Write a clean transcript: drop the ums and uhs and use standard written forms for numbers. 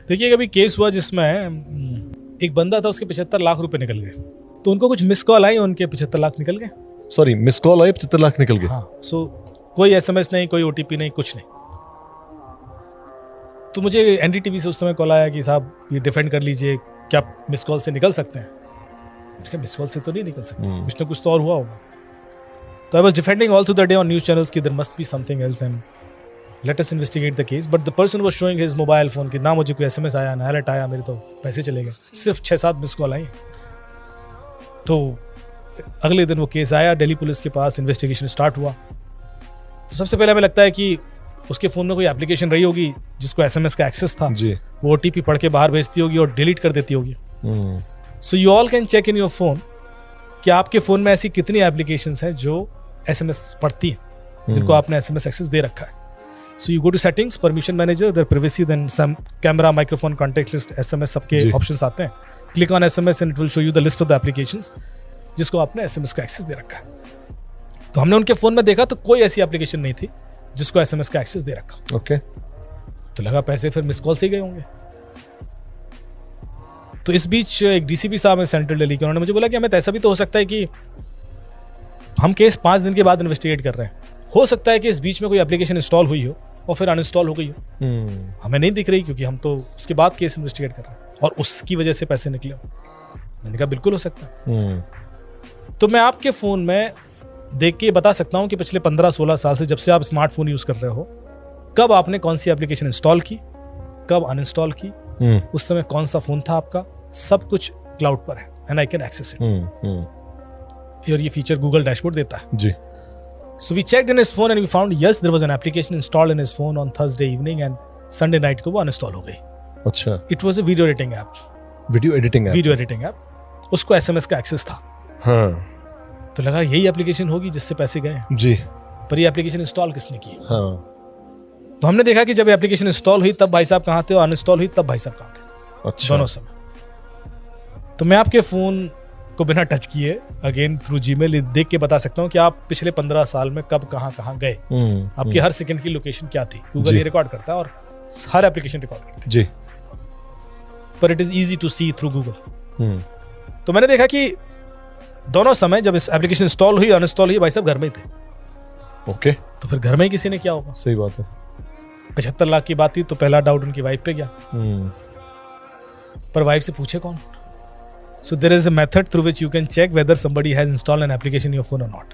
देखिए कभी केस हुआ जिसमें एक बंदा था, उसके 75 लाख रुपए निकल गए। तो उनको कुछ मिस कॉल आई, उनके 75 लाख निकल गए। सॉरी, मिस कॉल आई, 75 लाख निकल गए। हाँ, सो कोई SMS नहीं, कोई OTP नहीं, कुछ नहीं। तो मुझे NDTV से उस समय कॉल आया कि साहब ये डिफेंड कर लीजिए, क्या मिस कॉल से निकल सकते हैं? मैंने कहा मिस कॉल से तो नहीं निकल सकते, कुछ ना कुछ तो और हुआ होगा। तो I was defending all through the day on news channels कि there must be something else and let us investigate the case. But the person was showing his mobile phone कि ना मुझे कोई SMS आया, ना अलर्ट आया, मेरे तो पैसे चले गए। सिर्फ 6-7 मिस कॉल आई। तो अगले दिन वो केस आया दिल्ली पुलिस के पास, इन्वेस्टिगेशन स्टार्ट हुआ। तो सबसे पहले हमें लगता है कि उसके फ़ोन में कोई एप्लीकेशन रही होगी जिसको SMS का एक्सेस था जी। वो OTP पढ़ के बाहर भेजती होगी और डिलीट कर देती होगी। So you all can check in your phone कि आपके फ़ोन में ऐसी कितनी एप्लीकेशंस हैं जो SMS पढ़ती हैं, जिनको आपने SMS एक्सेस दे रखा है। So you go to settings, permission manager, there privacy, then some camera, microphone, contact list, SMS सबके ऑप्शंस आते हैं। Click on SMS and it will show you the list of the applications जिसको आपने SMS का access दे रखा है। तो हमने उनके फ़ोन में देखा तो कोई ऐसी एप्लीकेशन नहीं थी जिसको SMS का एक्सेस दे रखा। ओके। तो लगा पैसे फिर मिस कॉल से ही गए होंगे। तो इस बीच एक DCP साहब है सेंट्रल दिल्ली के, उन्होंने मुझे बोला कि हमें तो ऐसा भी तो हो सकता है कि हम केस 5 दिन के बाद इन्वेस्टिगेट कर रहे हैं, हो सकता है कि इस बीच में कोई एप्लीकेशन इंस्टॉल हुई हो और फिर अनइंस्टॉल हो गई हो। हमें नहीं दिख रही क्योंकि हम तो उसके बाद केस इन्वेस्टिगेट कर रहे हैं और उसकी वजह से पैसे निकले हो। मैंने कहा बिल्कुल हो सकता है। तो मैं आपके फ़ोन में देख के बता सकता हूं कि पिछले 15-16 साल से, जब से आप स्मार्टफोन यूज कर रहे हो, कब आपने कौन सी एप्लीकेशन इंस्टॉल की, कब अनइंस्टॉल की, उस समय कौन सा फोन था आपका, सब कुछ क्लाउड पर है and I can access it. और ये फीचर गूगल डैशबोर्ड देता है जी। So we checked in his phone and we found yes there was an application installed in his phone on Thursday evening and Sunday night को वो uninstall हो गई। अच्छा। It was a video editing app. Video editing app, उसको SMS का access था। हाँ। तो लगा यही एप्लीकेशन होगी जिससे पैसे गए जी। पर ये एप्लीकेशन इंस्टॉल किसने की? हाँ। तो हमने देखा कि जब एप्लीकेशन इंस्टॉल हुई तब भाई साहब कहाँ थे और अनइंस्टॉल हुई तब भाई साहब कहाँ थे। अच्छा। दोनों समय। तो मैं आपके फोन को बिना टच किए अगेन थ्रू Gmail देख के बता सकता हूँ कि आप पिछले 15 साल में कब कहाँ गए, आपकी हर सेकंड की लोकेशन क्या थी। गूगल ये रिकॉर्ड करता है और हर एप्लीकेशन रिकॉर्ड करती है जी। पर it is easy to see through Google. तो मैंने देखा कि दोनों समय जब इस एप्लीकेशन इंस्टॉल हुई अनइंस्टॉल हुई भाई साहब घर में ही थे। ओके। तो फिर घर में ही किसी ने क्या होगा। सही बात है। 75 लाख की बात थी तो पहला डाउट उनकी वाइफ पे गया। पर वाइफ से पूछे कौन? So there is a method through which you can check whether somebody has installed an application in your phone और नॉट।